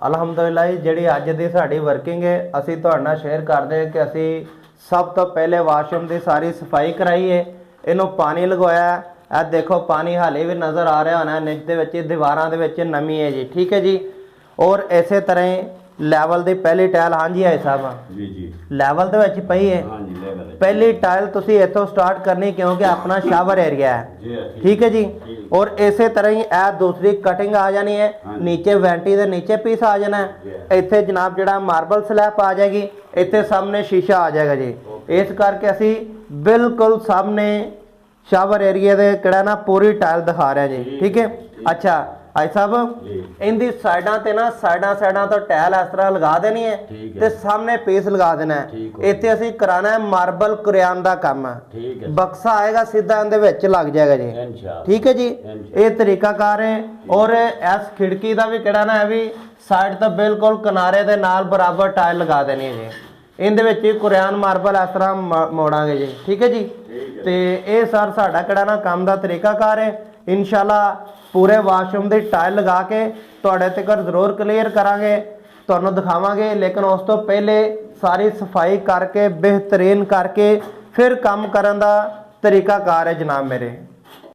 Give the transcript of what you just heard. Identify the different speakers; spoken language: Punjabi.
Speaker 1: ਅਲਹਮਦੁਲਿਲਾ ਜੀ, ਜਿਹੜੀ ਅੱਜ ਦੀ ਸਾਡੀ ਵਰਕਿੰਗ ਹੈ ਅਸੀਂ ਤੁਹਾਡੇ ਨਾਲ ਸ਼ੇਅਰ ਕਰਦੇ ਹਾਂ ਕਿ ਅਸੀਂ ਸਭ ਤੋਂ ਪਹਿਲੇ ਵਾਸ਼ਰੂਮ ਦੀ ਸਾਰੀ ਸਫਾਈ ਕਰਾਈ ਹੈ, ਇਹਨੂੰ ਪਾਣੀ ਲਗਵਾਇਆ। ਇਹ ਦੇਖੋ ਪਾਣੀ ਹਾਲੇ ਵੀ ਨਜ਼ਰ ਆ ਰਿਹਾ ਹੋਣਾ ਨੀਚੇ ਦੇ ਵਿੱਚ, ਦੀਵਾਰਾਂ ਦੇ ਵਿੱਚ ਨਮੀ ਹੈ ਜੀ, ਠੀਕ ਹੈ ਜੀ। ਔਰ ਇਸੇ ਤਰ੍ਹਾਂ ਹੀ ਲੈਵਲ ਦੀ ਪਹਿਲੀ ਟਾਇਲ, ਹਾਂਜੀ ਹੈ ਸਾਹਿਬ
Speaker 2: ਜੀ ਜੀ,
Speaker 1: ਲੈਵਲ ਦੇ ਵਿੱਚ ਪਈ ਹੈ।
Speaker 2: ਹਾਂਜੀ ਲੈਵਲ
Speaker 1: ਪਹਿਲੀ ਟਾਇਲ ਤੁਸੀਂ ਇੱਥੋਂ ਸਟਾਰਟ ਕਰਨੀ ਕਿਉਂਕਿ ਆਪਣਾ ਸ਼ਾਵਰ ਏਰੀਆ ਹੈ, ਠੀਕ ਹੈ ਜੀ। ਔਰ ਇਸੇ ਤਰ੍ਹਾਂ ਹੀ ਇਹ ਦੂਸਰੀ ਕਟਿੰਗ ਆ ਜਾਣੀ ਹੈ, ਨੀਚੇ ਵੈਂਟੀ ਦੇ ਨੀਚੇ ਪੀਸ ਆ ਜਾਣਾ ਹੈ। ਇੱਥੇ ਜਨਾਬ ਜਿਹੜਾ ਮਾਰਬਲ ਸਲੈਬ ਆ ਜਾਏਗੀ, ਇੱਥੇ ਸਾਹਮਣੇ ਸ਼ੀਸ਼ਾ ਆ ਜਾਏਗਾ ਜੀ। ਇਸ ਕਰਕੇ ਅਸੀਂ ਬਿਲਕੁਲ ਸਾਹਮਣੇ ਸ਼ਾਵਰ ਏਰੀਆ ਦੇ ਕਿਹੜਾ ਨਾ ਪੂਰੀ ਟਾਇਲ ਦਿਖਾ ਰਿਹਾ ਜੀ, ਠੀਕ ਹੈ। ਅੱਛਾ ਭਾਈ ਸਾਹਿਬ, ਇਹਦੀ ਸਾਈਡਾਂ ਤੇ ਨਾ ਸਾਈਡਾਂ ਤੋਂ ਟਾਇਲ ਇਸ ਤਰ੍ਹਾਂ ਲਗਾ ਦੇਣੀ ਹੈ ਤੇ ਸਾਹਮਣੇ ਪੀਸ ਲਗਾ ਦੇਣਾ ਹੈ। ਇੱਥੇ ਅਸੀਂ ਕਰਾਣਾ ਹੈ ਮਾਰਬਲ ਕੁਰਿਆਨ ਦਾ ਕੰਮ ਹੈ। ਬਕਸਾ ਆਏਗਾ ਸਿੱਧਾ ਇਹਦੇ ਵਿੱਚ ਲੱਗ ਜਾਏਗਾ ਜੀ, ਠੀਕ ਹੈ ਜੀ। ਇਹ ਤਰੀਕਾਕਾਰ ਹੈ। ਔਰ ਇਸ ਖਿੜਕੀ ਦਾ ਵੀ ਕਿਹੜਾ ਨਾ ਹੈ ਵੀ ਸਾਈਡ ਤੋਂ ਬਿਲਕੁਲ ਕਿਨਾਰੇ ਦੇ ਨਾਲ ਬਰਾਬਰ ਟਾਇਲ ਲਗਾ ਦੇਣੀ ਹੈ ਜੀ। ਇਹਦੇ ਵਿੱਚ ਹੀ ਕੁਰਿਆਨ ਮਾਰਬਲ ਇਸ ਤਰ੍ਹਾਂ ਮੋੜਾਂਗੇ ਜੀ, ਠੀਕ ਹੈ ਜੀ। ਤੇ ਇਹ ਸਰ ਸਾਡਾ ਕਿਹੜਾ ਨਾ ਕੰਮ ਦਾ ਤਰੀਕਾਕਾਰ ਹੈ। ਇਨਸ਼ਾਅੱਲਾ ਪੂਰੇ ਵਾਸ਼ਰੂਮ ਦੀ ਟਾਇਲ ਲਗਾ ਕੇ ਤੁਹਾਡੇ ਤੱਕ ਜ਼ਰੂਰ ਕਲੀਅਰ ਕਰਾਂਗੇ, ਤੁਹਾਨੂੰ ਦਿਖਾਵਾਂਗੇ। ਲੇਕਿਨ ਉਸ ਤੋਂ ਪਹਿਲੇ ਸਾਰੀ ਸਫਾਈ ਕਰਕੇ ਬਿਹਤਰੀਨ ਕਰਕੇ ਫਿਰ ਕੰਮ ਕਰਨ ਦਾ ਤਰੀਕਾਕਾਰ ਹੈ ਜਨਾਬ ਮੇਰੇ।